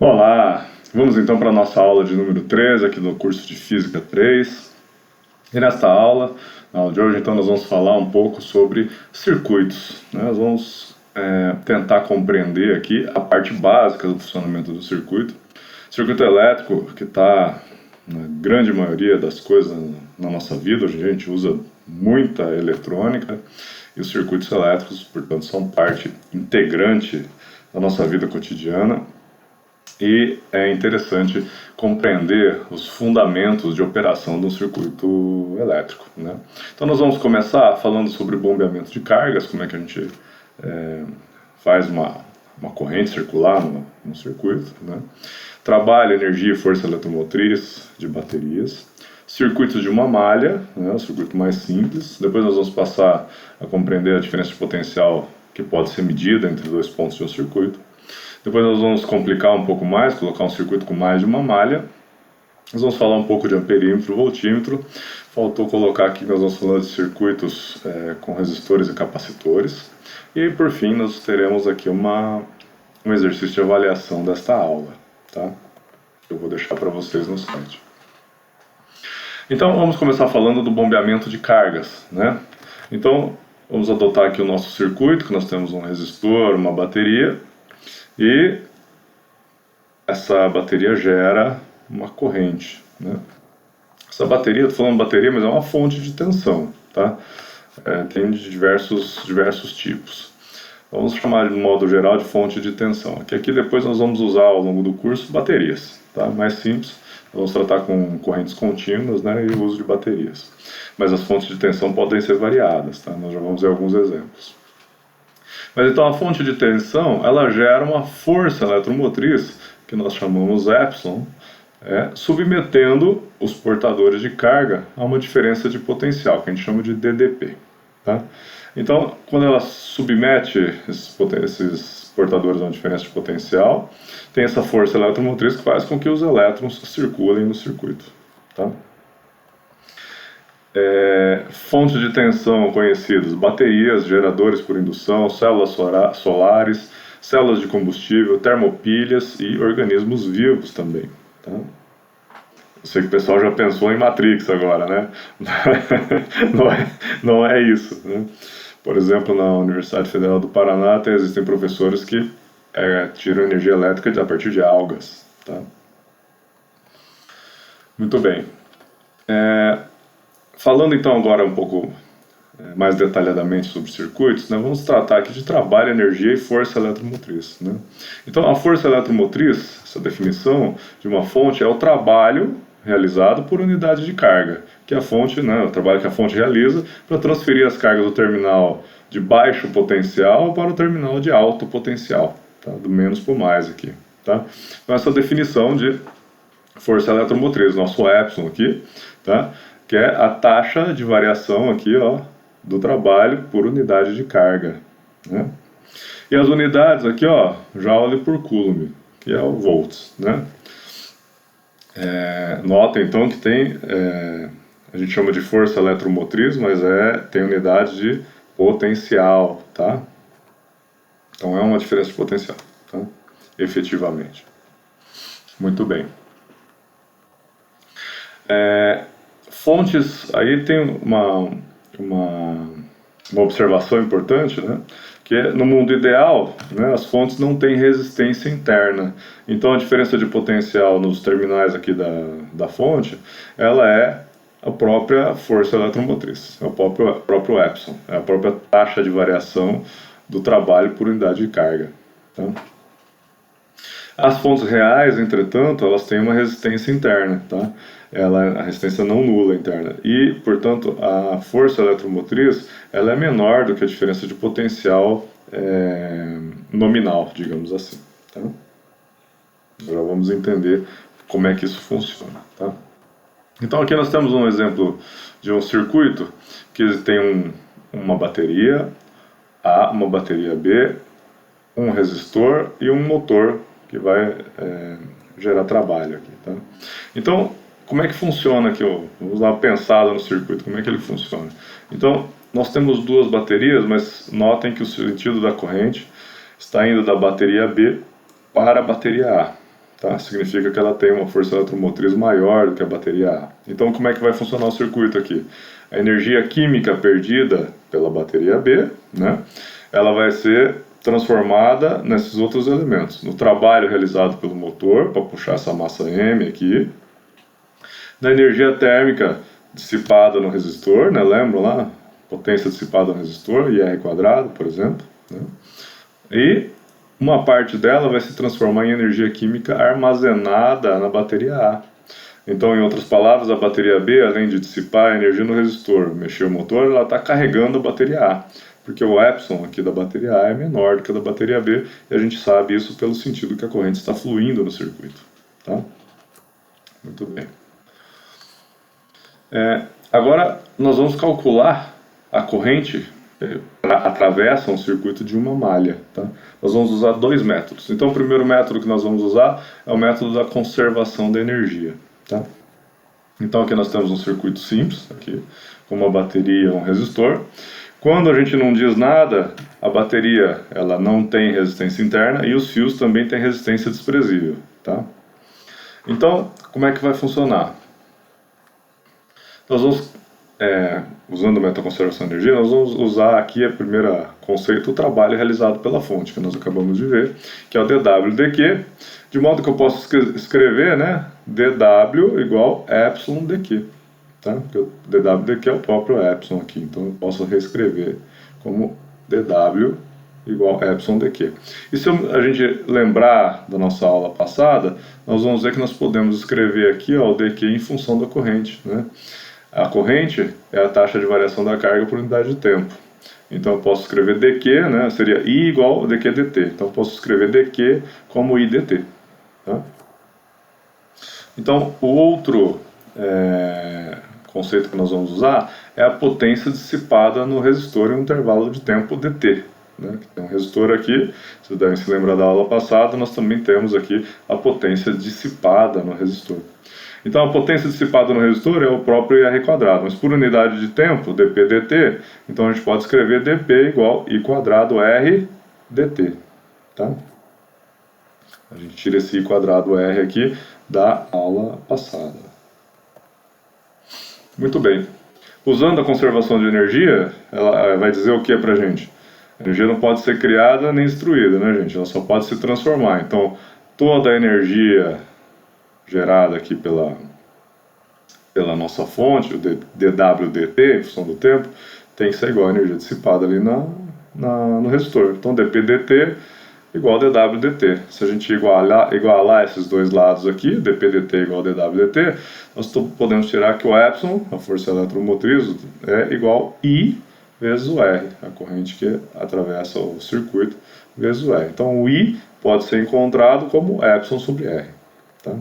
Olá, vamos então para a nossa aula de número 3 aqui do curso de Física 3. E nesta aula, na aula de hoje, então nós vamos falar um pouco sobre circuitos, né? Nós vamos tentar compreender aqui a parte básica do funcionamento do circuito. Circuito elétrico, que está na grande maioria das coisas na nossa vida. Hoje a gente usa muita eletrônica e os circuitos elétricos, portanto, são parte integrante da nossa vida cotidiana. E é interessante compreender os fundamentos de operação de um circuito elétrico, né? Então nós vamos começar falando sobre bombeamento de cargas, como é que a gente faz uma corrente circular no circuito, né? Trabalho, energia e força eletromotriz de baterias, circuitos de uma malha, né, o circuito mais simples. Depois nós vamos passar a compreender a diferença de potencial que pode ser medida entre dois pontos de um circuito. Depois nós vamos complicar um pouco mais, colocar um circuito com mais de uma malha. Nós vamos falar um pouco de amperímetro, voltímetro. Faltou colocar aqui, nós vamos falar de circuitos com resistores e capacitores. E por fim nós teremos aqui um exercício de avaliação desta aula, tá? Eu vou deixar para vocês no site. Então vamos começar falando do bombeamento de cargas, né? Então vamos adotar aqui o nosso circuito, que nós temos um resistor, uma bateria. E essa bateria gera uma corrente, né? Essa bateria, estou falando bateria, mas é uma fonte de tensão, tá? Tem de diversos tipos. Vamos chamar de modo geral de fonte de tensão. Aqui depois nós vamos usar ao longo do curso baterias, tá? Mais simples, nós vamos tratar com correntes contínuas, né, e o uso de baterias. Mas as fontes de tensão podem ser variadas, tá? Nós já vamos ver alguns exemplos. Mas então a fonte de tensão, ela gera uma força eletromotriz, que nós chamamos epsilon, submetendo os portadores de carga a uma diferença de potencial, que a gente chama de DDP. Tá? Então, quando ela submete esses portadores a uma diferença de potencial, tem essa força eletromotriz que faz com que os elétrons circulem no circuito. Tá? Fontes de tensão conhecidas: baterias, geradores por indução, células solares, células de combustível, termopilhas e organismos vivos também, tá? Eu sei que o pessoal já pensou em Matrix agora, né? não é isso, né? Por exemplo, na Universidade Federal do Paraná existem professores que tiram energia elétrica a partir de algas, tá? Muito bem. Falando então agora um pouco mais detalhadamente sobre circuitos, né, vamos tratar aqui de trabalho, energia e força eletromotriz, né? Então a força eletromotriz, essa definição de uma fonte, é o trabalho realizado por unidade de carga, que a fonte, né, o trabalho que a fonte realiza para transferir as cargas do terminal de baixo potencial para o terminal de alto potencial, tá? Do menos para o mais aqui, tá? Então essa definição de força eletromotriz, nosso epsilon aqui, tá? Que é a taxa de variação aqui, ó, do trabalho por unidade de carga, né? E as unidades aqui, ó, joule por coulomb, que é o volts, né? Nota então que tem, a gente chama de força eletromotriz, mas tem unidade de potencial, tá? Então é uma diferença de potencial, tá? Efetivamente. Muito bem. Fontes, aí tem uma observação importante, né? Que no mundo ideal, né, as fontes não têm resistência interna. Então a diferença de potencial nos terminais aqui da fonte, ela é a própria força eletromotriz, é o próprio epsilon, é a própria taxa de variação do trabalho por unidade de carga, tá? As fontes reais, entretanto, elas têm uma resistência interna, tá? A resistência não nula interna. E, portanto, a força eletromotriz, ela é menor do que a diferença de potencial nominal, digamos assim, tá? Agora vamos entender como é que isso funciona, tá? Então aqui nós temos um exemplo de um circuito que tem uma bateria A, uma bateria B, um resistor e um motor que vai gerar trabalho aqui, tá? Então, como é que funciona aqui? Vamos dar uma pensada no circuito, como é que ele funciona. Então, nós temos duas baterias, mas notem que o sentido da corrente está indo da bateria B para a bateria A, tá? Significa que ela tem uma força eletromotriz maior do que a bateria A. Então, como é que vai funcionar o circuito aqui? A energia química perdida pela bateria B, né? Ela vai ser transformada nesses outros elementos. No trabalho realizado pelo motor, para puxar essa massa M aqui, na energia térmica dissipada no resistor, né? Lembram lá? Potência dissipada no resistor, IR quadrado, por exemplo, né? E uma parte dela vai se transformar em energia química armazenada na bateria A. Então, em outras palavras, a bateria B, além de dissipar a energia no resistor, mexer o motor, ela está carregando a bateria A, porque o epsilon aqui da bateria A é menor do que a da bateria B, e a gente sabe isso pelo sentido que a corrente está fluindo no circuito. Tá? Muito bem. Agora, nós vamos calcular a corrente que atravessa um circuito de uma malha. Tá? Nós vamos usar dois métodos. Então, o primeiro método que nós vamos usar é o método da conservação da energia. Tá? Então aqui nós temos um circuito simples, aqui, com uma bateria e um resistor. Quando a gente não diz nada, a bateria ela não tem resistência interna e os fios também têm resistência desprezível. Tá? Então, como é que vai funcionar? Nós vamos, usando o método de conservação de energia, nós vamos usar aqui a primeira conceito, o trabalho realizado pela fonte, que nós acabamos de ver, que é o dW/dQ, de modo que eu posso escrever, né, dW igual epsilon dQ, tá? Porque o dW/dQ é o próprio epsilon aqui, então eu posso reescrever como dW igual epsilon dQ. E se a gente lembrar da nossa aula passada, nós vamos ver que nós podemos escrever aqui, ó, o dQ em função da corrente, né? A corrente é a taxa de variação da carga por unidade de tempo. Então eu posso escrever dQ, né, seria I igual dQ dt. Então eu posso escrever dQ como I dt. Tá? Então o outro conceito que nós vamos usar é a potência dissipada no resistor em um intervalo de tempo dt. Né? Tem um resistor aqui, vocês devem se lembrar da aula passada, nós também temos aqui a potência dissipada no resistor. Então a potência dissipada no resistor é o próprio IR quadrado, mas por unidade de tempo, dP dt, então a gente pode escrever dP igual I quadrado R dt. Tá? A gente tira esse I quadrado R aqui da aula passada. Muito bem. Usando a conservação de energia, ela vai dizer o que pra gente? A energia não pode ser criada nem destruída, né, gente? Ela só pode se transformar. Então toda a energia gerada aqui pela nossa fonte, o dW/dt, em função do tempo, tem que ser igual à energia dissipada ali no resistor. Então, dP dt igual a dW/dt. Se a gente igualar esses dois lados aqui, dP dt igual a dW/dt, nós podemos tirar que o epsilon, a força eletromotriz, é igual a I vezes o R, a corrente que atravessa o circuito, vezes o R. Então, o I pode ser encontrado como epsilon sobre R. Tá?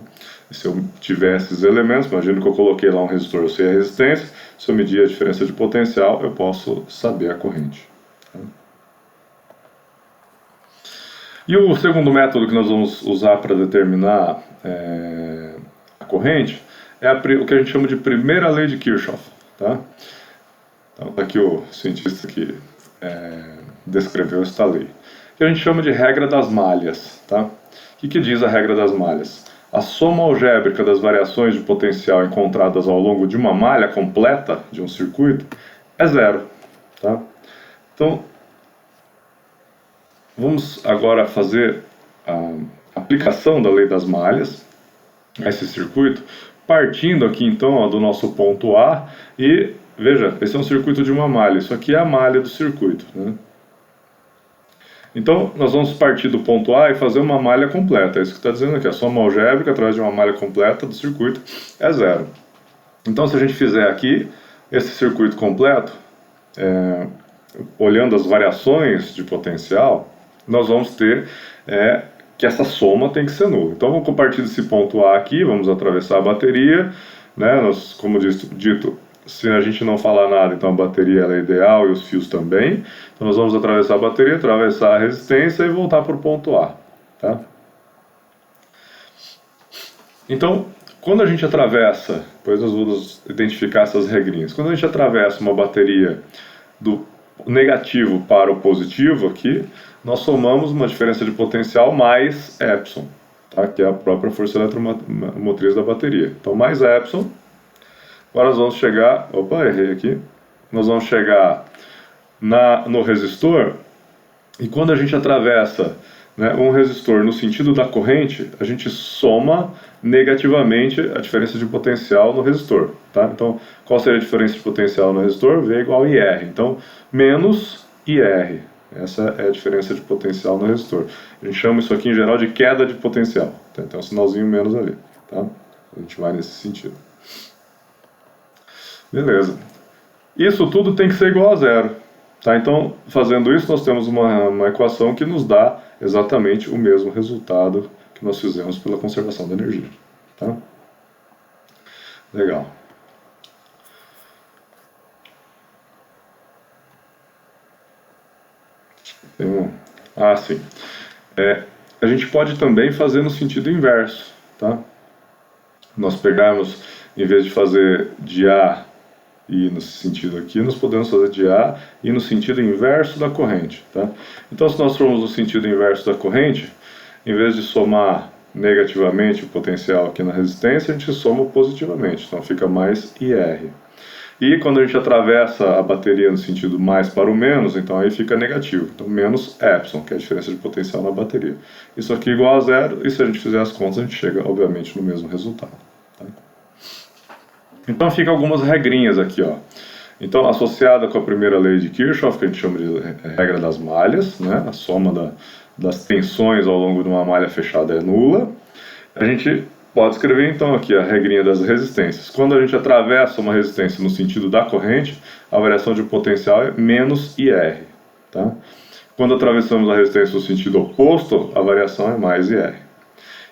Se eu tiver esses elementos, imagino que eu coloquei lá um resistor, eu sei a resistência, se eu medir a diferença de potencial, eu posso saber a corrente. Tá? E o segundo método que nós vamos usar para determinar a corrente é o que a gente chama de primeira lei de Kirchhoff. Tá? Então, tá aqui o cientista que descreveu esta lei, que a gente chama de regra das malhas. Tá? O que diz a regra das malhas? A soma algébrica das variações de potencial encontradas ao longo de uma malha completa de um circuito é zero. Tá? Então, vamos agora fazer a aplicação da lei das malhas a esse circuito, partindo aqui então, ó, do nosso ponto A, e veja, esse é um circuito de uma malha, isso aqui é a malha do circuito, né? Então, nós vamos partir do ponto A e fazer uma malha completa. É isso que está dizendo aqui. A soma algébrica através de uma malha completa do circuito é zero. Então, se a gente fizer aqui esse circuito completo, olhando as variações de potencial, nós vamos ter que essa soma tem que ser nula. Então, vamos partir desse ponto A aqui, vamos atravessar a bateria, né? Como dito, se a gente não falar nada, então a bateria ela é ideal e os fios também. Então nós vamos atravessar a bateria, atravessar a resistência e voltar para o ponto A. Tá? Então, quando a gente atravessa, depois nós vamos identificar essas regrinhas. Quando a gente atravessa uma bateria do negativo para o positivo aqui, nós somamos uma diferença de potencial mais epsilon. tá? Que é a própria força eletromotriz da bateria. Então, mais Epsilon. Agora nós vamos chegar... Opa, errei aqui. Nós vamos chegar no resistor, e quando a gente atravessa, né, um resistor no sentido da corrente, a gente soma negativamente a diferença de potencial no resistor. Tá? Então, qual seria a diferença de potencial no resistor? V igual a IR. Então, menos IR. Essa é a diferença de potencial no resistor. A gente chama isso aqui em geral de queda de potencial. Tá? Tem um sinalzinho menos ali. Tá? A gente vai nesse sentido. Beleza. Isso tudo tem que ser igual a zero. Tá? Então, fazendo isso, nós temos uma equação que nos dá exatamente o mesmo resultado que nós fizemos pela conservação da energia. Tá? Legal. Sim. A gente pode também fazer no sentido inverso. Tá? Nós pegarmos, em vez de fazer de A e no sentido aqui, nós podemos fazer de A e no sentido inverso da corrente. Tá? Então, se nós formos no sentido inverso da corrente, em vez de somar negativamente o potencial aqui na resistência, a gente soma positivamente, então fica mais IR. E quando a gente atravessa a bateria no sentido mais para o menos, então aí fica negativo, então menos Epsilon, que é a diferença de potencial na bateria. Isso aqui é igual a zero, e se a gente fizer as contas, a gente chega, obviamente, no mesmo resultado. Tá? Então fica algumas regrinhas aqui, ó. Então, associada com a primeira lei de Kirchhoff, que a gente chama de regra das malhas, né? A soma das tensões ao longo de uma malha fechada é nula. A gente pode escrever então aqui a regrinha das resistências. Quando a gente atravessa uma resistência no sentido da corrente, a variação de potencial é menos IR. Tá? Quando atravessamos a resistência no sentido oposto, a variação é mais IR.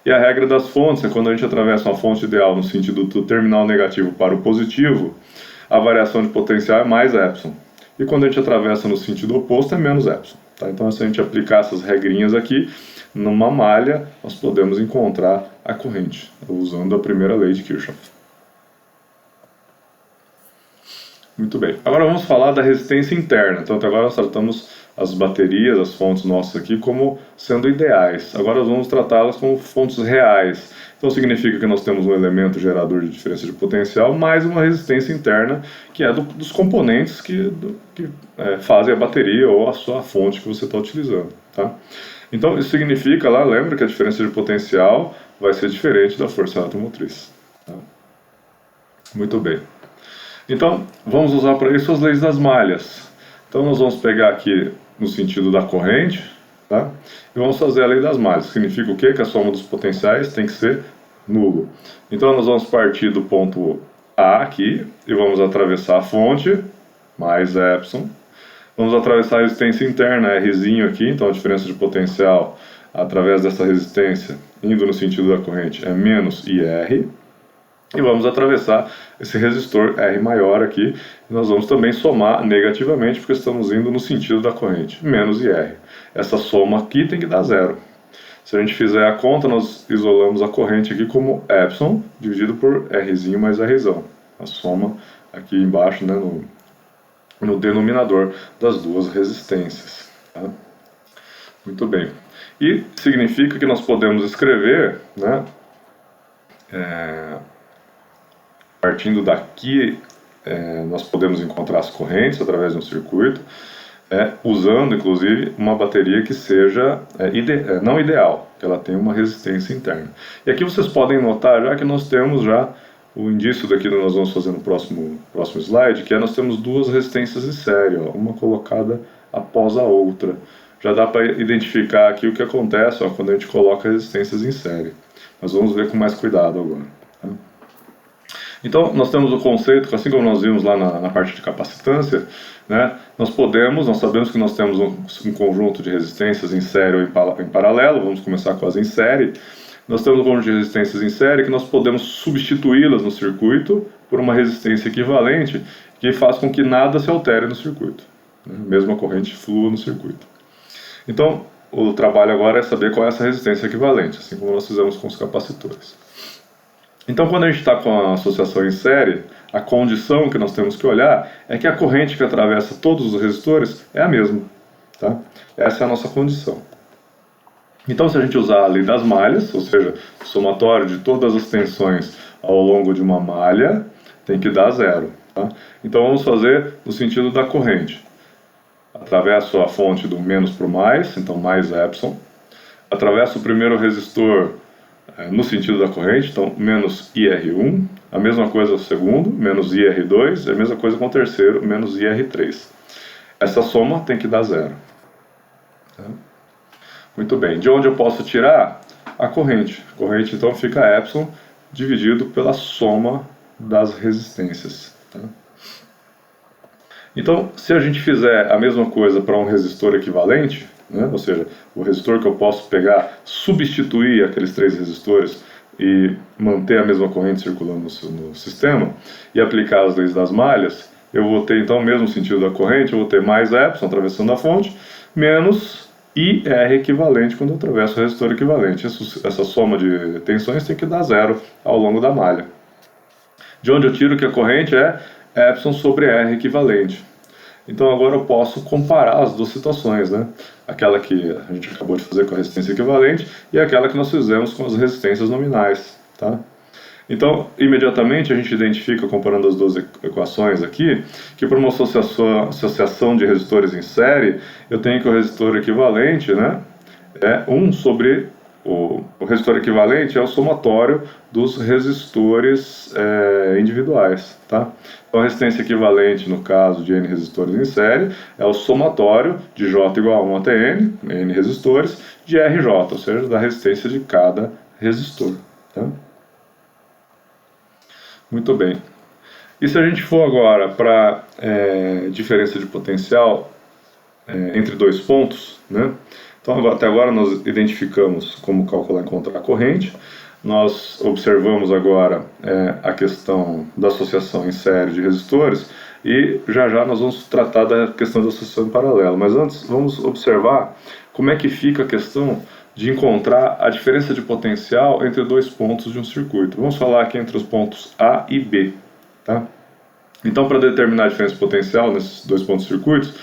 E a regra das fontes é quando a gente atravessa uma fonte ideal no sentido do terminal negativo para o positivo, a variação de potencial é mais Epsilon. E quando a gente atravessa no sentido oposto, é menos Epsilon. Tá? Então, se a gente aplicar essas regrinhas aqui, numa malha, nós podemos encontrar a corrente, usando a primeira lei de Kirchhoff. Muito bem. Agora vamos falar da resistência interna. Então, até agora nós tratamos as baterias, as fontes nossas aqui, como sendo ideais. Agora nós vamos tratá-las como fontes reais. Então significa que nós temos um elemento gerador de diferença de potencial, mais uma resistência interna, que é dos componentes que fazem a bateria ou a sua fonte que você está utilizando. Tá? Então isso significa, lembra que a diferença de potencial vai ser diferente da força eletromotriz. Tá? Muito bem. Então, vamos usar para isso as leis das malhas. Então, nós vamos pegar aqui no sentido da corrente, tá? E vamos fazer a lei das malhas. Significa o quê? Que a soma dos potenciais tem que ser nulo. Então, nós vamos partir do ponto A aqui e vamos atravessar a fonte, mais Epsilon. Vamos atravessar a resistência interna, Rzinho aqui. Então, a diferença de potencial através dessa resistência, indo no sentido da corrente, é menos IR. E vamos atravessar esse resistor R maior aqui, e nós vamos também somar negativamente, porque estamos indo no sentido da corrente, menos IR. Essa soma aqui tem que dar zero. Se a gente fizer a conta, nós isolamos a corrente aqui como Epsilon, dividido por Rzinho mais Rzão. A soma aqui embaixo, né, no denominador das duas resistências. Tá? Muito bem. E significa que nós podemos escrever, né, partindo daqui, nós podemos encontrar as correntes através de um circuito, usando inclusive uma bateria que seja não ideal, que ela tenha uma resistência interna. E aqui vocês podem notar já que nós temos já o indício daqui que nós vamos fazer no próximo slide, que nós temos duas resistências em série, ó, uma colocada após a outra. Já dá para identificar aqui o que acontece quando a gente coloca resistências em série. Mas vamos ver com mais cuidado agora. Tá? Então, nós temos o conceito, assim como nós vimos lá na parte de capacitância, né, nós sabemos que nós temos um conjunto de resistências em série ou em paralelo, vamos começar com as em série. Nós temos um conjunto de resistências em série que nós podemos substituí-las no circuito por uma resistência equivalente que faz com que nada se altere no circuito, né, mesmo a corrente flua no circuito. Então, o trabalho agora é saber qual é essa resistência equivalente, assim como nós fizemos com os capacitores. Então, quando a gente está com a associação em série, a condição que nós temos que olhar é que a corrente que atravessa todos os resistores é a mesma. Tá? Essa é a nossa condição. Então, se a gente usar a lei das malhas, ou seja, o somatório de todas as tensões ao longo de uma malha tem que dar zero. Tá? Então, vamos fazer no sentido da corrente. Atravesso a fonte do menos para o mais, então mais epsilon. Atravesso o primeiro resistor no sentido da corrente, então menos IR1. A mesma coisa o segundo, menos IR2. E a mesma coisa com o terceiro, menos IR3. Essa soma tem que dar zero. Tá? Muito bem. De onde eu posso tirar? A corrente. A corrente, então, fica epsilon dividido pela soma das resistências. Tá? Então, se a gente fizer a mesma coisa para um resistor equivalente, né, ou seja, o resistor que eu posso pegar, substituir aqueles 3 resistores e manter a mesma corrente circulando no sistema e aplicar as leis das malhas, eu vou ter, então, o mesmo sentido da corrente, eu vou ter mais epsilon atravessando a fonte, menos IR equivalente quando eu atravesso o resistor equivalente. Essa soma de tensões tem que dar zero ao longo da malha. De onde eu tiro que a corrente é epsilon sobre R equivalente. Então agora eu posso comparar as duas situações, né? Aquela que a gente acabou de fazer com a resistência equivalente e aquela que nós fizemos com as resistências nominais, tá? Então, imediatamente a gente identifica, comparando as duas equações aqui, que para uma associação de resistores em série, eu tenho que o resistor equivalente, né, é 1 sobre o resistor equivalente é o somatório dos resistores individuais, tá? Então a resistência equivalente, no caso de N resistores em série, é o somatório de J igual a 1 até N resistores, de RJ, ou seja, da resistência de cada resistor, tá? Muito bem. E se a gente for agora para diferença de potencial entre 2 pontos, né? Então, até agora nós identificamos como calcular e encontrar a corrente. Nós observamos agora a questão da associação em série de resistores e já nós vamos tratar da questão da associação em paralelo. Mas antes, vamos observar como é que fica a questão de encontrar a diferença de potencial entre 2 pontos de um circuito. Vamos falar aqui entre os pontos A e B. Tá? Então, para determinar a diferença de potencial nesses 2 pontos de circuitos,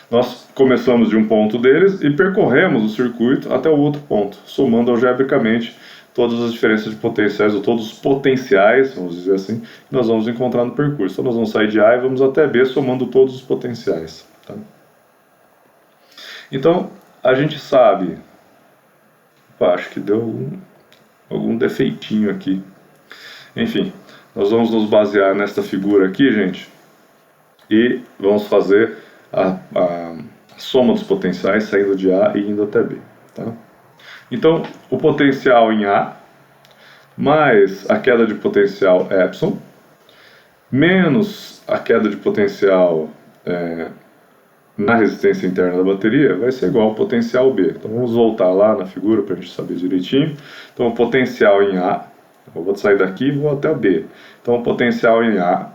nós começamos de um ponto deles e percorremos o circuito até o outro ponto, somando algebricamente todas as diferenças de potenciais, ou todos os potenciais, vamos dizer assim, que nós vamos encontrar no percurso. Então nós vamos sair de A e vamos até B, somando todos os potenciais. Tá? Então, a gente sabe... Opa, acho que deu algum defeitinho aqui. Enfim, nós vamos nos basear nesta figura aqui, gente, e vamos fazer a soma dos potenciais saindo de A e indo até B. Tá? Então, o potencial em A mais a queda de potencial epsilon menos a queda de potencial na resistência interna da bateria vai ser igual ao potencial B. Então vamos voltar lá na figura para a gente saber direitinho. Então o potencial em A, eu vou sair daqui e vou até o B. Então o potencial em A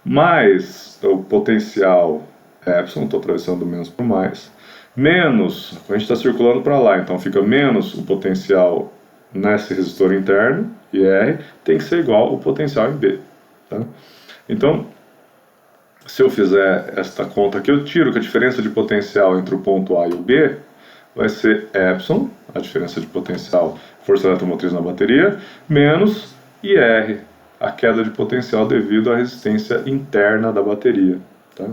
mais o potencial epsilon, estou atravessando do menos para o mais, menos, a gente está circulando para lá, então fica menos o potencial nesse resistor interno, IR, tem que ser igual ao potencial em B. Tá? Então, se eu fizer esta conta aqui, eu tiro que a diferença de potencial entre o ponto A e o B vai ser epsilon, a diferença de potencial, força eletromotriz na bateria, menos IR, a queda de potencial devido à resistência interna da bateria. Tá?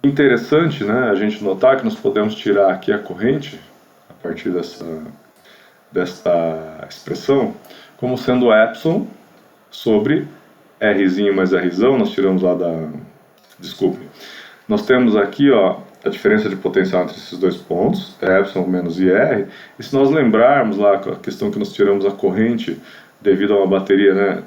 Interessante, né, a gente notar que nós podemos tirar aqui a corrente, a partir desta expressão, como sendo epsilon sobre Rzinho mais Rzão, nós tiramos lá da... Desculpe. Nós temos aqui, ó, a diferença de potencial entre esses 2 pontos, epsilon menos IR, e se nós lembrarmos lá a questão que nós tiramos a corrente devido a uma bateria, né,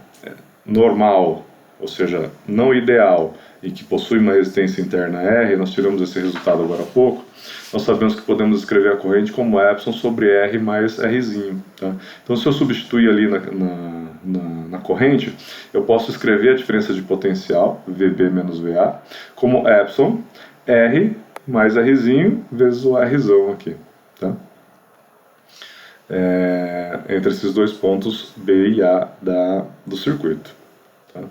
normal, ou seja, não ideal, e que possui uma resistência interna R, nós tiramos esse resultado agora há pouco, nós sabemos que podemos escrever a corrente como epsilon sobre R mais Rzinho. Tá? Então, se eu substituir ali na corrente, eu posso escrever a diferença de potencial, VB menos VA, como epsilon R mais Rzinho vezes o Rzão aqui. Tá? Entre esses 2 pontos B e A do circuito. Tá?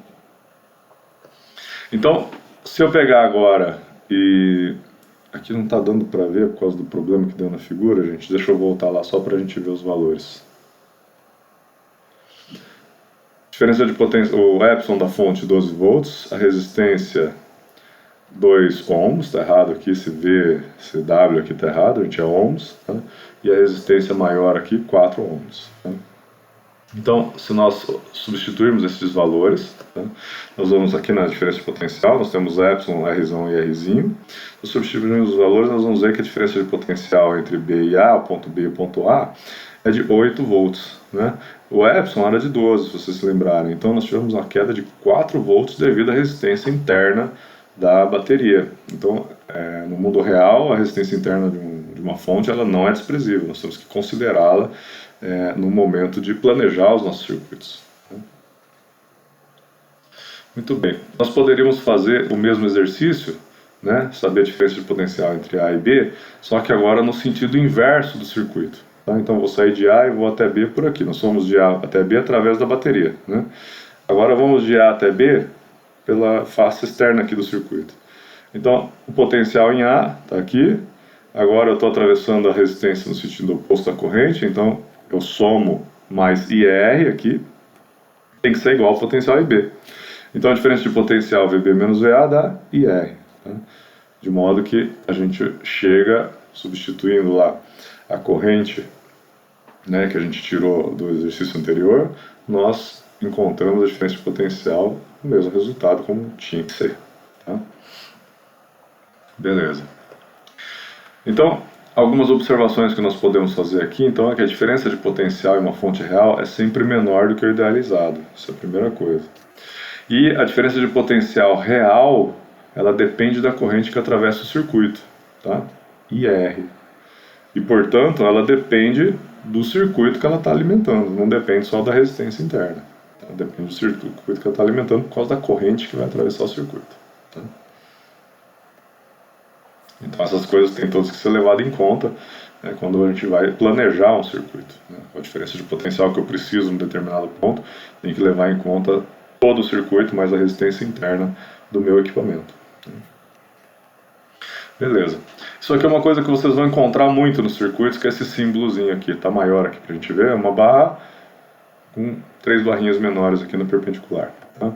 Então, se eu pegar agora E aqui não está dando para ver por causa do problema que deu na figura, gente. Deixa eu voltar lá só para a gente ver os valores. Diferença de potência, o epsilon da fonte 12 volts, a resistência 2 ohms, está errado aqui, esse V, esse W aqui está errado, a gente é ohms, tá? E a resistência maior aqui, 4 ohms. Tá? Então, se nós substituirmos esses valores, tá? Nós vamos aqui na diferença de potencial, nós temos epsilon, Rzinho e Rzinho. Se substituirmos os valores, nós vamos ver que a diferença de potencial entre B e A, o ponto B e o ponto A, é de 8 volts. Né? O epsilon era de 12, se vocês se lembrarem. Então, nós tivemos uma queda de 4 volts devido à resistência interna da bateria. Então, no mundo real, a resistência interna de uma fonte ela não é desprezível. Nós temos que considerá-la no momento de planejar os nossos circuitos. Muito bem. Nós poderíamos fazer o mesmo exercício, né, saber a diferença de potencial entre A e B, só que agora no sentido inverso do circuito. Tá? Então, eu vou sair de A e vou até B por aqui. Nós fomos de A até B através da bateria. Né? Agora vamos de A até B pela face externa aqui do circuito. Então, o potencial em A está aqui. Agora eu estou atravessando a resistência no sentido oposto à corrente, então eu somo mais IR aqui, tem que ser igual ao potencial IB. Então a diferença de potencial VB menos VA dá IR. Tá? De modo que a gente chega, substituindo lá a corrente, né, que a gente tirou do exercício anterior, nós encontramos a diferença de potencial, o mesmo resultado como tinha que ser. Tá? Beleza. Então, algumas observações que nós podemos fazer aqui, então, é que a diferença de potencial em uma fonte real é sempre menor do que o idealizado. Isso é a primeira coisa. E a diferença de potencial real, ela depende da corrente que atravessa o circuito, tá? IR. E, portanto, ela depende do circuito que ela está alimentando, não depende só da resistência interna. Tá? Depende do circuito que ela está alimentando por causa da corrente que vai atravessar o circuito. Tá? Então essas coisas têm todas que ser levadas em conta, né, quando a gente vai planejar um circuito. Né? A diferença de potencial que eu preciso em um determinado ponto, tem que levar em conta todo o circuito, mais a resistência interna do meu equipamento. Beleza. Isso aqui é uma coisa que vocês vão encontrar muito nos circuitos, que é esse símbolozinho aqui, está maior aqui para a gente ver, é uma barra com 3 barrinhas menores aqui no perpendicular. Tá?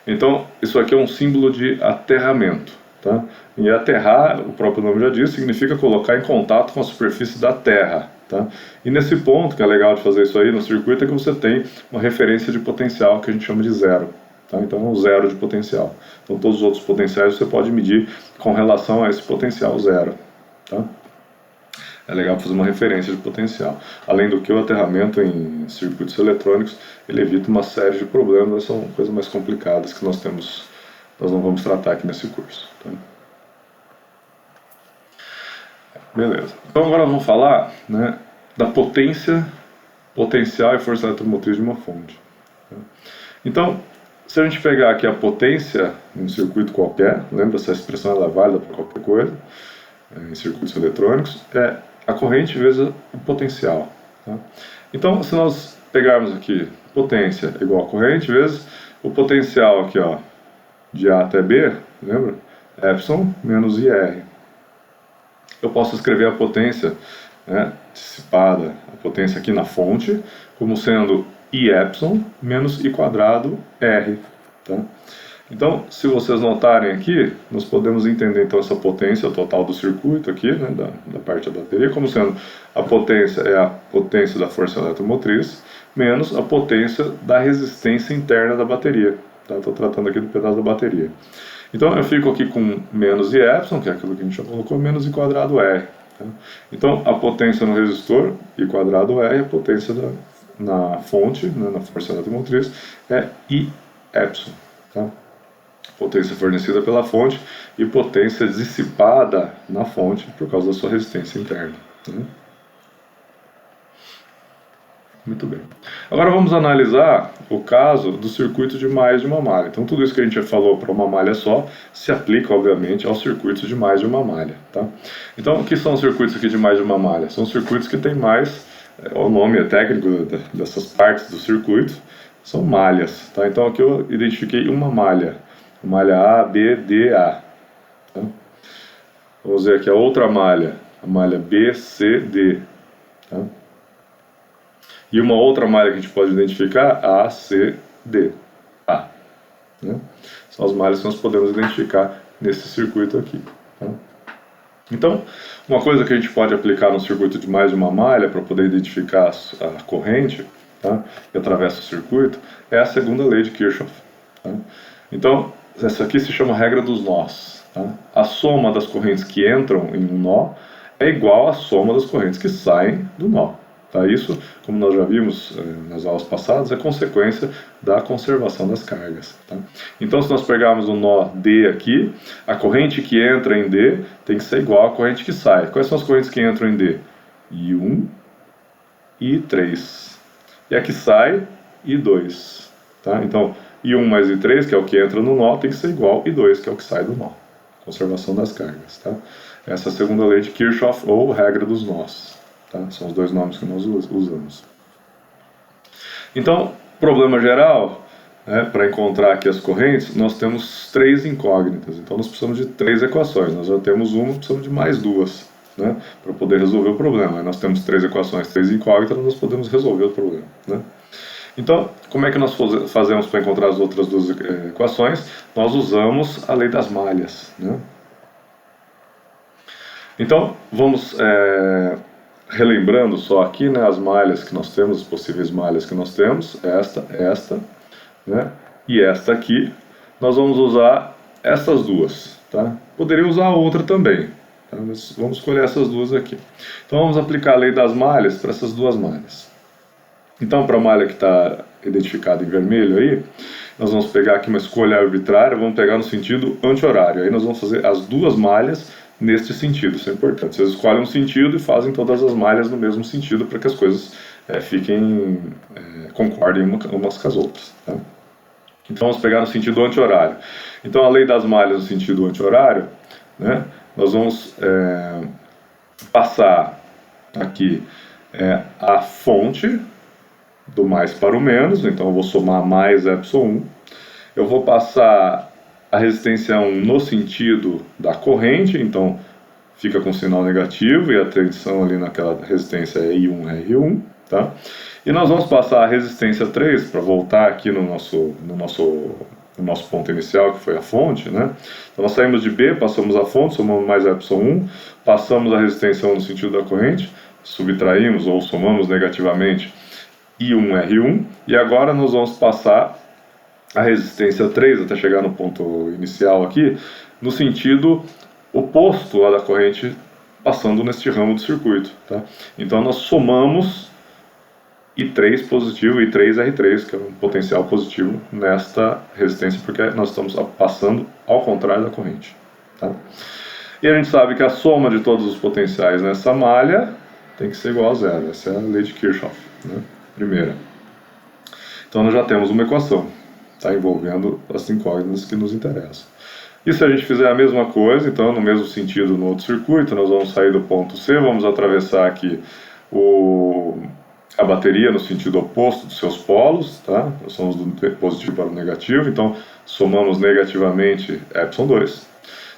Então, isso aqui é um símbolo de aterramento. Tá? E aterrar, o próprio nome já diz, significa colocar em contato com a superfície da Terra. Tá? E nesse ponto, que é legal de fazer isso aí no circuito, é que você tem uma referência de potencial que a gente chama de zero. Tá? Então é um zero de potencial. Então todos os outros potenciais você pode medir com relação a esse potencial zero. Tá? É legal fazer uma referência de potencial. Além do que o aterramento em circuitos eletrônicos, ele evita uma série de problemas, mas são coisas mais complicadas que nós não vamos tratar aqui nesse curso. Tá? Beleza. Então agora vamos falar, né, da potência, potencial e força eletromotriz de uma fonte. Tá? Então, se a gente pegar aqui a potência em um circuito qualquer, lembra, essa expressão ela é válida para qualquer coisa, em circuitos eletrônicos, é a corrente vezes o potencial. Tá? Então, se nós pegarmos aqui potência igual a corrente vezes o potencial aqui, ó, de A até B, lembra? Epsilon menos IR. Eu posso escrever a potência, né, dissipada, a potência aqui na fonte, como sendo I epsilon menos I quadrado R. Tá? Então, se vocês notarem aqui, nós podemos entender então essa potência total do circuito aqui, né, da parte da bateria, como sendo a potência é a potência da força eletromotriz menos a potência da resistência interna da bateria. Estou tratando aqui do pedaço da bateria. Então eu fico aqui com menos I epsilon, que é aquilo que a gente já colocou, menos I quadrado R. Tá? Então a potência no resistor, I quadrado R, a potência na fonte, né, na força eletromotriz, é I epsilon. Tá? Potência fornecida pela fonte e potência dissipada na fonte por causa da sua resistência interna. Né? Muito bem. Agora vamos analisar o caso do circuito de mais de uma malha. Então tudo isso que a gente já falou para uma malha só se aplica, obviamente, aos circuitos de mais de uma malha. Tá? Então o que são os circuitos aqui de mais de uma malha? São circuitos que têm mais, o nome é técnico dessas partes do circuito, são malhas. Tá? Então aqui eu identifiquei uma malha A, B, D, A. Tá? Vamos ver aqui a outra malha, a malha BCD. Tá? E uma outra malha que a gente pode identificar, ACD. A, né? São as malhas que nós podemos identificar nesse circuito aqui. Tá? Então, uma coisa que a gente pode aplicar no circuito de mais de uma malha para poder identificar a corrente, tá, que atravessa o circuito, é a segunda lei de Kirchhoff. Tá? Então, essa aqui se chama regra dos nós. Tá? A soma das correntes que entram em um nó é igual à soma das correntes que saem do nó. Tá? Isso, como nós já vimos nas aulas passadas, é consequência da conservação das cargas. Tá? Então, se nós pegarmos o nó D aqui, a corrente que entra em D tem que ser igual à corrente que sai. Quais são as correntes que entram em D? I1 e I3. E a que sai, I2. Tá? Então, I1 mais I3, que é o que entra no nó, tem que ser igual a I2, que é o que sai do nó. Conservação das cargas. Tá? Essa é a segunda lei de Kirchhoff, ou regra dos nós. Tá? São os dois nomes que nós usamos. Então, problema geral, para encontrar aqui as correntes, nós temos três incógnitas. Então, nós precisamos de três equações. Nós já temos uma, precisamos de mais duas, né, para poder resolver o problema. Aí nós temos três equações, três incógnitas, nós podemos resolver o problema. Né? Então, como é que nós fazemos para encontrar as outras duas equações? Nós usamos a lei das malhas. Né? Então, vamos relembrando só aqui, né, as malhas que nós temos, as possíveis malhas que nós temos, esta, né, e esta aqui. Nós vamos usar essas duas, tá? Poderia usar outra também, tá? Mas vamos escolher essas duas aqui. Então vamos aplicar a lei das malhas para essas duas malhas. Então, para a malha que está identificada em vermelho aí, nós vamos pegar aqui uma escolha arbitrária, vamos pegar no sentido anti-horário. Aí nós vamos fazer as duas malhas neste sentido, isso é importante. Vocês escolhem um sentido e fazem todas as malhas no mesmo sentido para que as coisas concordem umas com as outras. Tá? Então vamos pegar no sentido anti-horário. Então a lei das malhas no sentido anti-horário, né, nós vamos passar aqui a fonte do mais para o menos, então eu vou somar mais ε1. Eu vou passar a resistência 1 no sentido da corrente, então fica com sinal negativo e a tensão ali naquela resistência é I1R1, tá? E nós vamos passar a resistência 3 para voltar aqui no nosso ponto inicial, que foi a fonte, né? Então nós saímos de B, passamos a fonte, somamos mais ε1, passamos a resistência 1 no sentido da corrente, subtraímos ou somamos negativamente I1R1, e agora nós vamos passar a resistência 3 até chegar no ponto inicial aqui, no sentido oposto lá da corrente, passando neste ramo do circuito. Tá? Então nós somamos I3 positivo e I3R3, que é um potencial positivo nesta resistência, porque nós estamos passando ao contrário da corrente. Tá? E a gente sabe que a soma de todos os potenciais nessa malha tem que ser igual a zero. Essa é a lei de Kirchhoff, né? Primeira. Então nós já temos uma equação, tá, envolvendo as incógnitas que nos interessam. E se a gente fizer a mesma coisa, então no mesmo sentido no outro circuito, nós vamos sair do ponto C, vamos atravessar aqui a bateria no sentido oposto dos seus polos, tá? Nós somos do positivo para o negativo, então somamos negativamente ε2.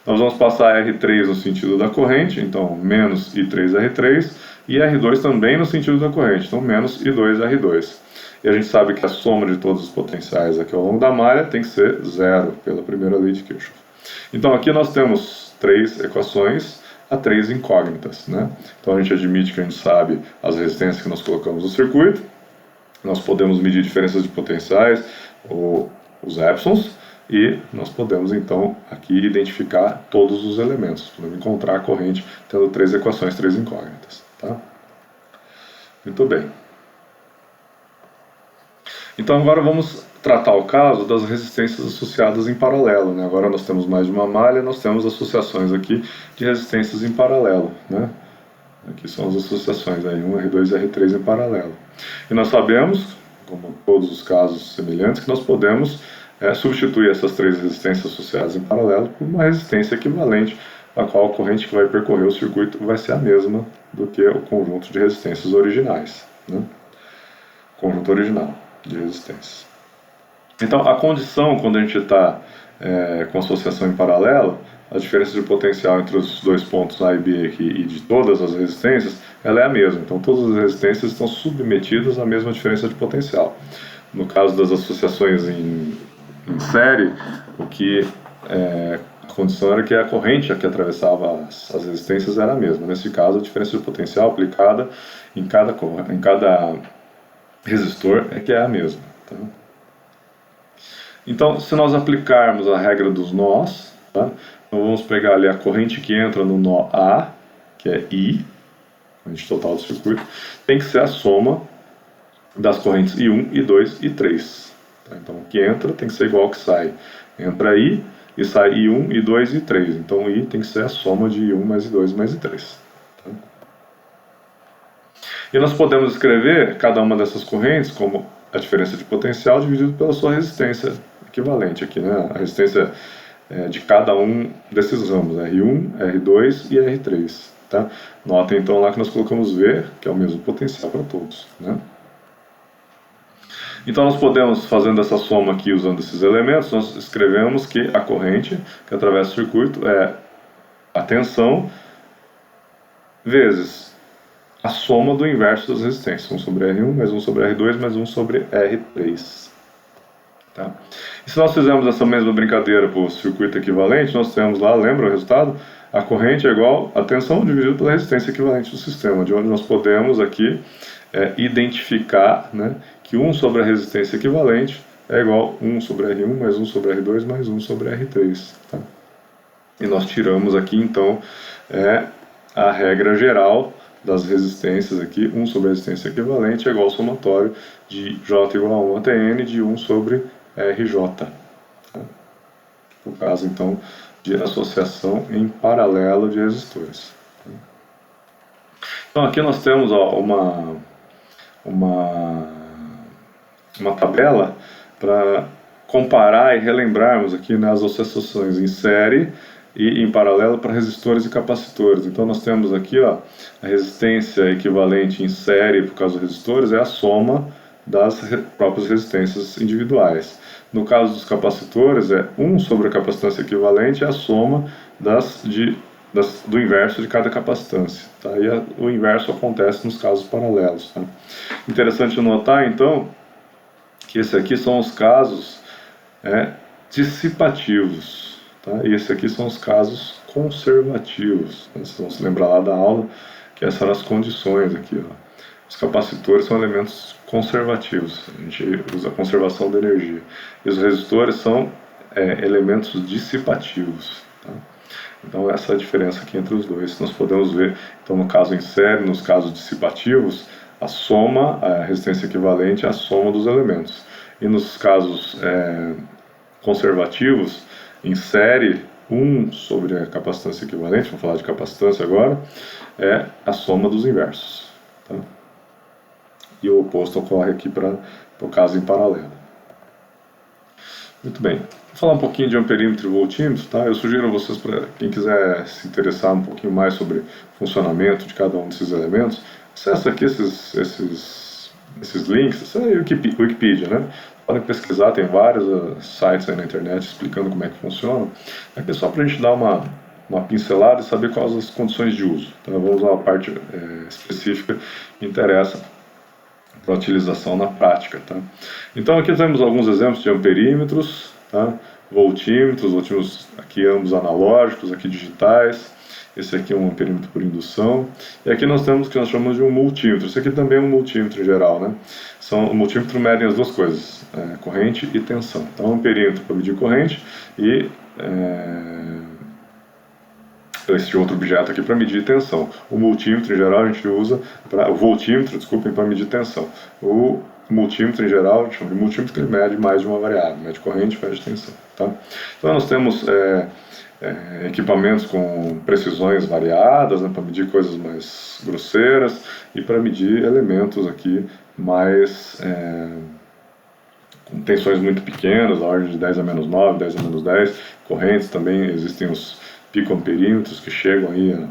Nós vamos passar R3 no sentido da corrente, então menos I3R3, e R2 também no sentido da corrente, então menos I2R2. E a gente sabe que a soma de todos os potenciais aqui ao longo da malha tem que ser zero, pela primeira lei de Kirchhoff. Então aqui nós temos três equações a três incógnitas, né? Então a gente admite que a gente sabe as resistências que nós colocamos no circuito, nós podemos medir diferenças de potenciais, os épsons, e nós podemos então aqui identificar todos os elementos, podemos encontrar a corrente tendo três equações, três incógnitas. Tá? Muito bem. Então agora vamos tratar o caso das resistências associadas em paralelo. Né? Agora nós temos mais de uma malha, nós temos associações aqui de resistências em paralelo. Né? Aqui são as associações, R1, R2 e R3 em paralelo. E nós sabemos, como todos os casos semelhantes, que nós podemos substituir essas três resistências associadas em paralelo por uma resistência equivalente, a qual a corrente que vai percorrer o circuito vai ser a mesma do que o conjunto de resistências originais. Né? Conjunto original de resistências. Então, a condição quando a gente está com associação em paralelo a diferença de potencial entre os dois pontos A e B aqui e de todas as resistências, ela é a mesma. Então todas as resistências estão submetidas à mesma diferença de potencial. No caso das associações em série, o que a condição era que a corrente que atravessava as resistências era a mesma. Nesse caso, a diferença de potencial aplicada em cada resistor é que é a mesma. Tá? Então, se nós aplicarmos a regra dos nós, tá? Então vamos pegar ali a corrente que entra no nó A, que é I, corrente total do circuito, tem que ser a soma das correntes I1, I2 e I3. Tá? Então o que entra tem que ser igual ao que sai. Entra I e sai I1, I2 e I3. Então I tem que ser a soma de I1 mais I2 mais I3. Tá? E nós podemos escrever cada uma dessas correntes como a diferença de potencial dividido pela sua resistência equivalente aqui, né? A resistência de cada um desses ramos, R1, R2 e R3. Tá? Notem então lá que nós colocamos V, que é o mesmo potencial para todos. Né? Então nós podemos, fazendo essa soma aqui, usando esses elementos, nós escrevemos que a corrente que atravessa o circuito é a tensão vezes a soma do inverso das resistências. 1 sobre R1, mais 1 sobre R2, mais 1 sobre R3. Tá? E se nós fizermos essa mesma brincadeira para o circuito equivalente, nós temos lá, lembra o resultado? A corrente é igual a tensão dividido pela resistência equivalente do sistema, de onde nós podemos aqui identificar, né, que 1 sobre a resistência equivalente é igual a 1 sobre R1 mais 1 sobre R2 mais 1 sobre R3. Tá? E nós tiramos aqui, então, a regra geral das resistências aqui, 1 sobre a resistência equivalente é igual ao somatório de J igual a 1 até N de 1 sobre RJ. Tá? No caso, então, de associação em paralelo de resistores. Então, aqui nós temos uma tabela para comparar e relembrarmos aqui, né, as associações em série e em paralelo para resistores e capacitores. Então nós temos aqui a resistência equivalente em série por causa dos resistores é a soma das próprias resistências individuais. No caso dos capacitores, 1 sobre a capacitância equivalente é a soma do inverso de cada capacitância. Tá? E o inverso acontece nos casos paralelos. Tá? Interessante notar, então, que esses aqui são os casos dissipativos. Tá? E esses aqui são os casos conservativos. Vocês vão se lembrar lá da aula que essas eram as condições aqui. Ó. Os capacitores são elementos conservativos. A gente usa a conservação da energia. E os resistores são elementos dissipativos. Tá? Então essa é a diferença aqui entre os dois. Nós podemos ver, então, no caso em série, nos casos dissipativos, a soma, a resistência equivalente é a soma dos elementos. E nos casos conservativos, em série, 1 sobre a capacitância equivalente, vamos falar de capacitância agora, é a soma dos inversos. Tá? E o oposto ocorre aqui para o caso em paralelo. Muito bem. Vou falar um pouquinho de amperímetro e voltímetro. Tá? Eu sugiro a vocês, para quem quiser se interessar um pouquinho mais sobre o funcionamento de cada um desses elementos, acesse aqui esses links, isso é Wikipedia, né? Podem pesquisar, tem vários sites aí na internet explicando como é que funciona. Aqui é só para a gente dar uma pincelada e saber quais as condições de uso. Então, eu vou usar a parte específica que interessa para a utilização na prática. Tá? Então aqui temos alguns exemplos de amperímetros, tá? Voltímetros aqui ambos analógicos, aqui digitais. Esse aqui é um amperímetro por indução. E aqui nós temos o que nós chamamos de um multímetro. Esse aqui também é um multímetro em geral, né? O multímetro mede as duas coisas, corrente e tensão. Então, um amperímetro para medir corrente e esse outro objeto aqui para medir tensão. O multímetro, em geral, a gente usa o voltímetro, desculpem, para medir tensão. O multímetro, em geral, a gente chama de multímetro, que ele mede mais de uma variável, mede corrente e mede tensão. Tá? Então, nós temos equipamentos com precisões variadas, né, para medir coisas mais grosseiras e para medir elementos aqui mais com tensões muito pequenas, na ordem de 10 a menos 9, 10 a menos 10, correntes também, existem os picoamperímetros que chegam aí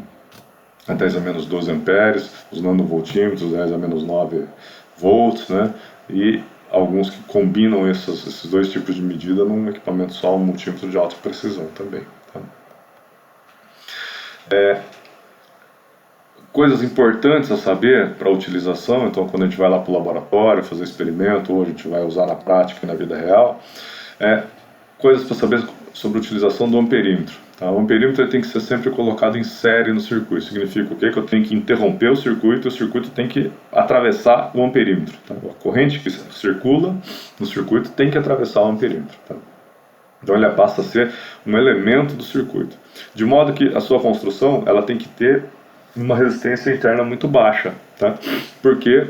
a 10 a menos 12 amperes, os nanovoltímetros 10 a menos 9 volts, né, e alguns que combinam esses dois tipos de medida num equipamento só, um multímetro de alta precisão também. Tá? Coisas importantes a saber para a utilização, então quando a gente vai lá para o laboratório fazer experimento, ou a gente vai usar na prática e na vida real, coisas para saber sobre a utilização do amperímetro. Tá? O amperímetro tem que ser sempre colocado em série no circuito. Significa o quê? Que eu tenho que interromper o circuito tem que atravessar o amperímetro. Tá? A corrente que circula no circuito tem que atravessar o amperímetro. Tá? Então ele passa a ser um elemento do circuito. De modo que a sua construção ela tem que ter uma resistência interna muito baixa, tá? Porque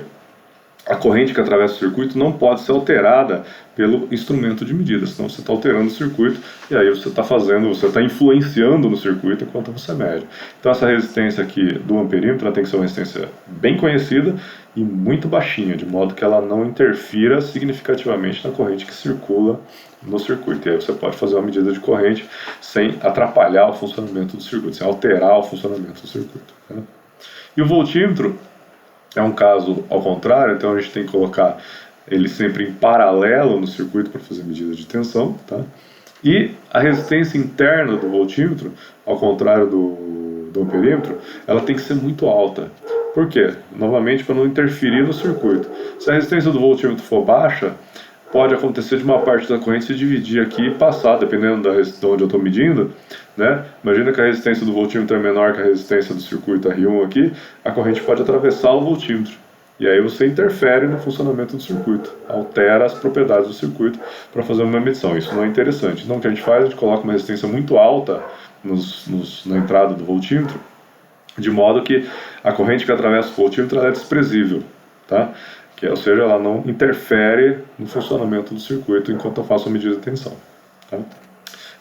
a corrente que atravessa o circuito não pode ser alterada pelo instrumento de medida, senão você está alterando o circuito e aí você está influenciando no circuito enquanto você mede. Então essa resistência aqui do amperímetro ela tem que ser uma resistência bem conhecida e muito baixinha, de modo que ela não interfira significativamente na corrente que circula no circuito. E aí você pode fazer uma medida de corrente sem atrapalhar o funcionamento do circuito, sem alterar o funcionamento do circuito. Né? E o voltímetro é um caso ao contrário, então a gente tem que colocar ele sempre em paralelo no circuito para fazer medida de tensão. Tá? E a resistência interna do voltímetro, ao contrário do amperímetro, ela tem que ser muito alta. Por quê? Novamente, para não interferir no circuito. Se a resistência do voltímetro for baixa, pode acontecer de uma parte da corrente se dividir aqui e passar, dependendo de onde eu estou medindo, né? Imagina que a resistência do voltímetro é menor que a resistência do circuito R1 aqui, a corrente pode atravessar o voltímetro. E aí você interfere no funcionamento do circuito, altera as propriedades do circuito para fazer uma medição. Isso não é interessante. Então o que a gente faz? A gente coloca uma resistência muito alta na entrada do voltímetro, de modo que a corrente que atravessa o voltímetro ela é desprezível, tá? Ou seja, ela não interfere no funcionamento do circuito enquanto eu faço a medida de tensão. Tá?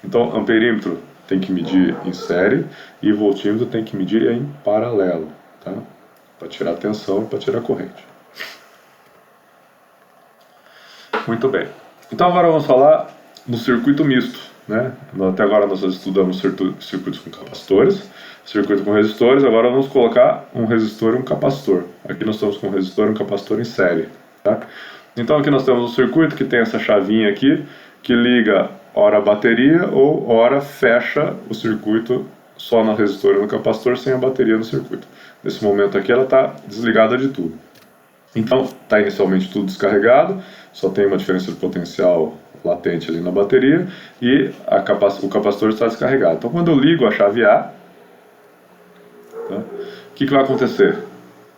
Então, amperímetro tem que medir em série e voltímetro tem que medir em paralelo, tá? Para tirar a tensão e para tirar a corrente. Muito bem. Então agora vamos falar do circuito misto. Né? Até agora nós estudamos circuitos com capacitores, circuito com resistores, agora vamos colocar um resistor e um capacitor. Aqui nós estamos com um resistor e um capacitor em série. Tá? Então aqui nós temos um circuito que tem essa chavinha aqui, que liga ora a bateria ou ora fecha o circuito só no resistor e no capacitor sem a bateria no circuito. Nesse momento aqui ela está desligada de tudo. Então está inicialmente tudo descarregado, só tem uma diferença de potencial latente ali na bateria e o capacitor está descarregado. Então quando eu ligo a chave A, tá, o que vai acontecer?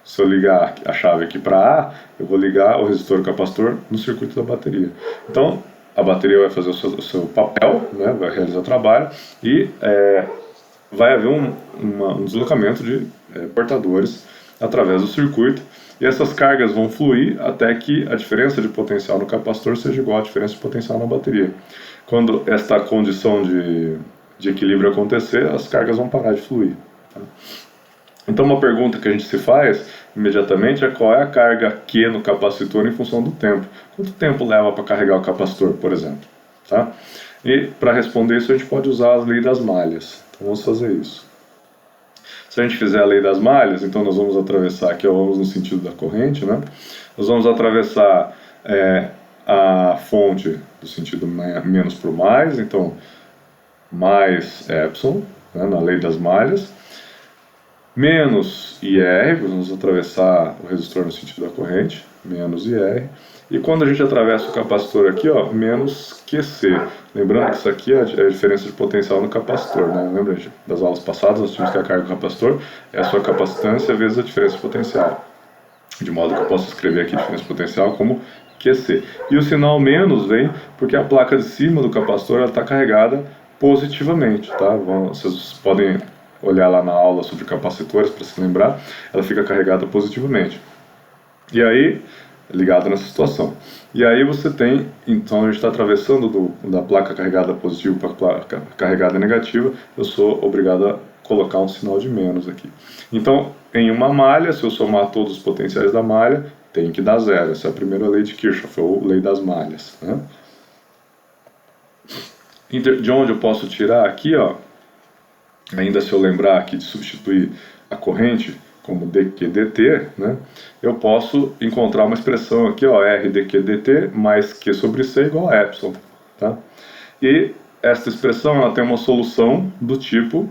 Se eu ligar a chave aqui para A, eu vou ligar o resistor e o capacitor no circuito da bateria. Então a bateria vai fazer o seu papel, né, vai realizar o trabalho e vai haver um deslocamento de portadores através do circuito. E essas cargas vão fluir até que a diferença de potencial no capacitor seja igual à diferença de potencial na bateria. Quando esta condição de equilíbrio acontecer, as cargas vão parar de fluir. Tá? Então uma pergunta que a gente se faz imediatamente é qual é a carga Q no capacitor em função do tempo. Quanto tempo leva para carregar o capacitor, por exemplo? Tá? E para responder isso a gente pode usar a lei das malhas. Então vamos fazer isso. Se a gente fizer a lei das malhas, então nós vamos atravessar, aqui vamos no sentido da corrente, né? Nós vamos atravessar a fonte do sentido menos para o mais, então mais epsilon, né, na lei das malhas, menos IR, vamos atravessar o resistor no sentido da corrente, menos IR, e quando a gente atravessa o capacitor aqui, ó, menos QC. Lembrando que isso aqui é a diferença de potencial no capacitor, né? Lembra das aulas passadas, nós tínhamos que a carga do capacitor é a sua capacitância vezes a diferença de potencial. De modo que eu posso escrever aqui a diferença de potencial como QC. E o sinal menos vem porque a placa de cima do capacitor está carregada positivamente, tá? Vocês podem olhar lá na aula sobre capacitores para se lembrar, ela fica carregada positivamente. E aí, ligado nessa situação. E aí você tem, então a gente está atravessando da placa carregada positiva para a placa carregada negativa, eu sou obrigado a colocar um sinal de menos aqui. Então, em uma malha, se eu somar todos os potenciais da malha, tem que dar zero. Essa é a primeira lei de Kirchhoff, ou lei das malhas. Né? De onde eu posso tirar aqui, ó, ainda se eu lembrar aqui de substituir a corrente como dQdt, né, eu posso encontrar uma expressão aqui, ó, R dQdt mais Q sobre C igual a epsilon. Tá? E esta expressão ela tem uma solução do tipo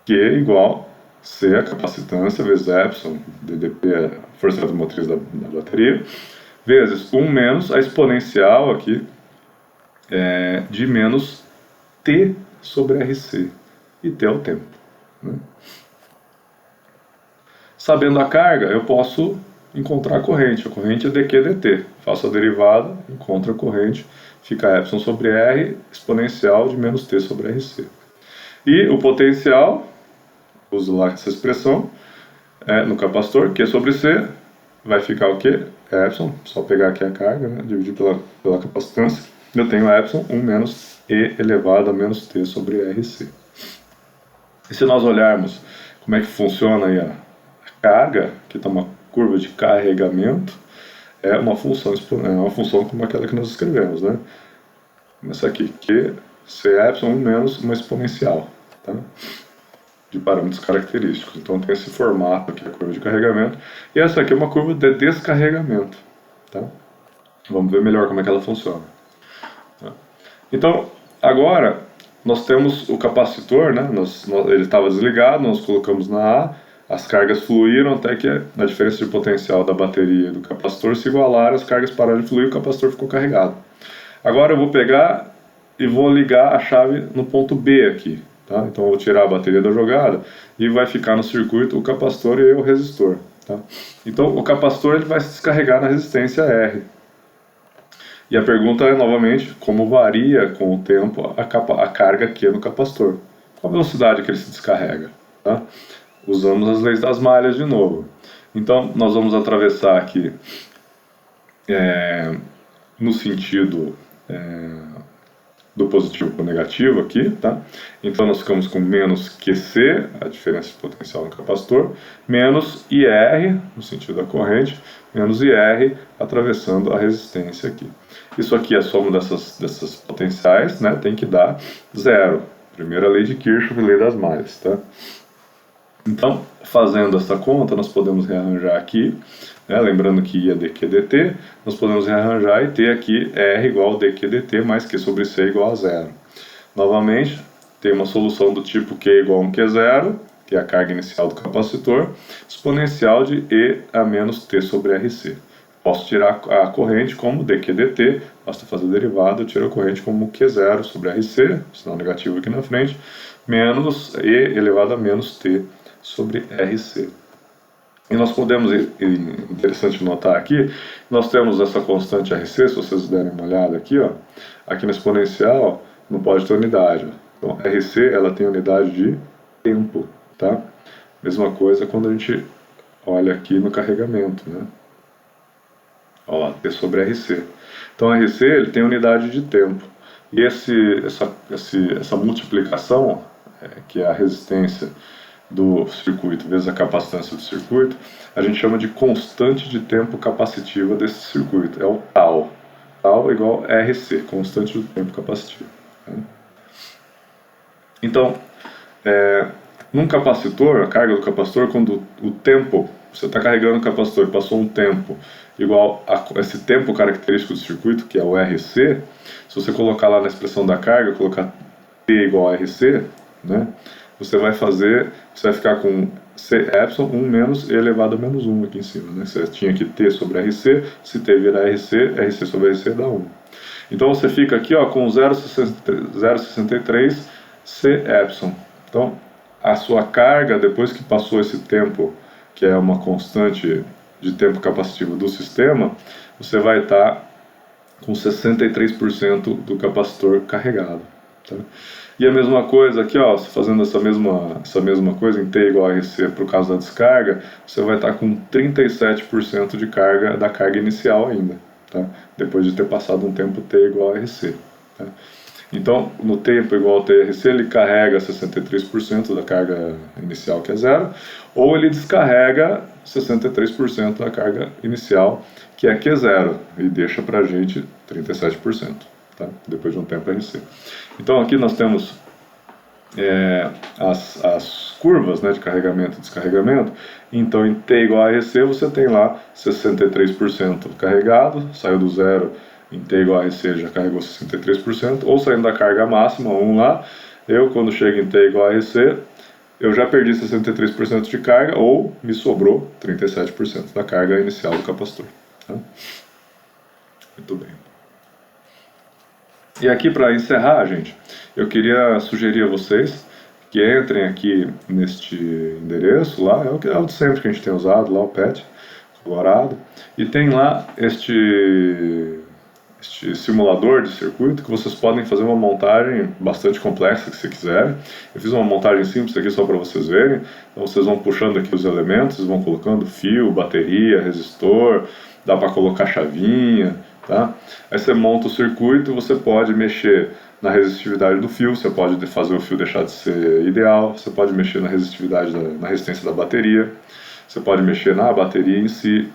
Q igual C, a capacitância, vezes Epsilon, DDP, a força motriz da bateria, vezes 1 menos a exponencial aqui de menos T sobre RC. E T é o tempo. Né? Sabendo a carga, eu posso encontrar a corrente. A corrente é dQ dt. Faço a derivada, encontro a corrente, fica Epsilon sobre R exponencial de menos T sobre RC. E o potencial, uso lá essa expressão, no capacitor, Q sobre C, vai ficar o quê? Epsilon, só pegar aqui a carga, né, dividir pela capacitância, eu tenho Epsilon 1 menos E elevado a menos T sobre RC. E se nós olharmos como é que funciona aí a carga, que está uma curva de carregamento, é uma função como aquela que nós escrevemos, né? Essa aqui, Q, C epsilon 1 menos uma exponencial, tá? De parâmetros característicos. Então tem esse formato aqui, a curva de carregamento, e essa aqui é uma curva de descarregamento, tá? Vamos ver melhor como é que ela funciona. Tá? Então, agora nós temos o capacitor, né? Ele estava desligado, nós colocamos na A, as cargas fluíram até que a diferença de potencial da bateria e do capacitor se igualaram, as cargas pararam de fluir e o capacitor ficou carregado. Agora eu vou pegar e vou ligar a chave no ponto B aqui. Tá? Então eu vou tirar a bateria da jogada e vai ficar no circuito o capacitor e o resistor. Tá? Então o capacitor ele vai se descarregar na resistência R. E a pergunta é novamente como varia com o tempo a carga Q no capacitor. Qual a velocidade que ele se descarrega? Tá? Usamos as leis das malhas de novo. Então, nós vamos atravessar aqui no sentido do positivo para o negativo aqui, tá? Então, nós ficamos com menos QC, a diferença de potencial no capacitor, menos IR, no sentido da corrente, menos IR, atravessando a resistência aqui. Isso aqui, a soma dessas potenciais, né, tem que dar zero. Primeira lei de Kirchhoff, lei das malhas, tá? Então, fazendo essa conta, nós podemos rearranjar aqui, né, lembrando que I é dQ dt, nós podemos rearranjar e ter aqui R igual a dQ dt mais Q sobre C igual a zero. Novamente, tem uma solução do tipo Q igual a 1 Q0, que é a carga inicial do capacitor, exponencial de E a menos T sobre RC. Posso tirar a corrente como dQ dt, basta fazer a derivada, eu tiro a corrente como Q0 sobre RC, sinal negativo aqui na frente, menos E elevado a menos T sobre RC. E nós podemos, interessante notar aqui, nós temos essa constante RC, se vocês derem uma olhada aqui, ó, aqui na exponencial não pode ter unidade. Então, RC ela tem unidade de tempo, tá? Mesma coisa quando a gente olha aqui no carregamento, né? Olha lá, T sobre RC. Então, RC ele tem unidade de tempo. E essa multiplicação, que é a resistência do circuito vezes a capacitância do circuito, a gente chama de constante de tempo capacitiva desse circuito, é o tau. Tau igual a RC, constante de tempo capacitivo. Então, num capacitor, a carga do capacitor, quando o tempo, você está carregando o capacitor e passou um tempo igual a esse tempo característico do circuito, que é o RC, se você colocar lá na expressão da carga, colocar T igual a RC, né? Você vai ficar com C epsilon 1 menos E elevado a menos 1 aqui em cima, né? Você tinha aqui T sobre RC, se T virar RC, RC sobre RC dá 1. Então você fica aqui ó, com 0,63 C epsilon. Então a sua carga, depois que passou esse tempo, que é uma constante de tempo capacitivo do sistema, você vai estar com 63% do capacitor carregado. Tá? E a mesma coisa aqui, ó, fazendo essa mesma coisa em T igual a RC para o caso da descarga, você vai estar com 37% de carga da carga inicial ainda, tá? Depois de ter passado um tempo T igual a RC. Tá? Então, no tempo igual a TRC, ele carrega 63% da carga inicial, que é zero, ou ele descarrega 63% da carga inicial, que é Q0, e deixa para a gente 37%. Tá? Depois de um tempo RC. Então aqui nós temos as curvas, né, de carregamento e descarregamento. Então em T igual a RC você tem lá 63% carregado, saiu do zero, em T igual a RC já carregou 63%, ou saindo da carga máxima, 1 lá, quando chego em T igual a RC, eu já perdi 63% de carga ou me sobrou 37% da carga inicial do capacitor. Tá? Muito bem. E aqui para encerrar, gente, eu queria sugerir a vocês que entrem aqui neste endereço lá, é o de sempre que a gente tem usado, lá o PET, Colorado, e tem lá este simulador de circuito que vocês podem fazer uma montagem bastante complexa que se quiserem. Eu fiz uma montagem simples aqui só para vocês verem. Então vocês vão puxando aqui os elementos, vão colocando fio, bateria, resistor, dá para colocar chavinha, tá? Aí você monta o circuito, você pode mexer na resistividade do fio, você pode fazer o fio deixar de ser ideal, você pode mexer na resistividade, na resistência da bateria, você pode mexer na bateria em si,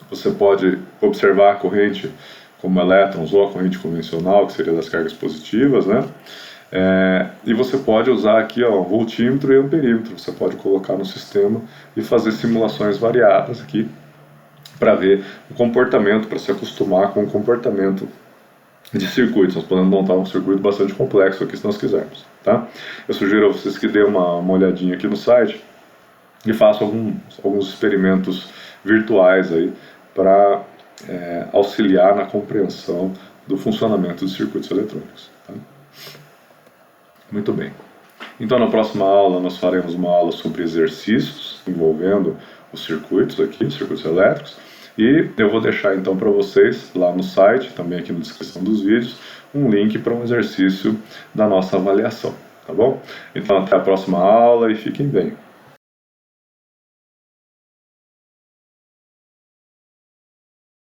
você pode observar a corrente como elétrons ou a corrente convencional, que seria das cargas positivas, né? E você pode usar aqui ó, voltímetro e amperímetro, você pode colocar no sistema e fazer simulações variadas aqui para ver o comportamento, para se acostumar com o comportamento de circuitos. Nós podemos montar um circuito bastante complexo aqui se nós quisermos, tá? Eu sugiro a vocês que dêem uma olhadinha aqui no site e façam alguns experimentos virtuais aí para auxiliar na compreensão do funcionamento dos circuitos eletrônicos. Tá? Muito bem. Então, na próxima aula, nós faremos uma aula sobre exercícios envolvendo os circuitos aqui, os circuitos elétricos, e eu vou deixar então para vocês lá no site, também aqui na descrição dos vídeos, um link para um exercício da nossa avaliação, tá bom? Então, até a próxima aula e fiquem bem.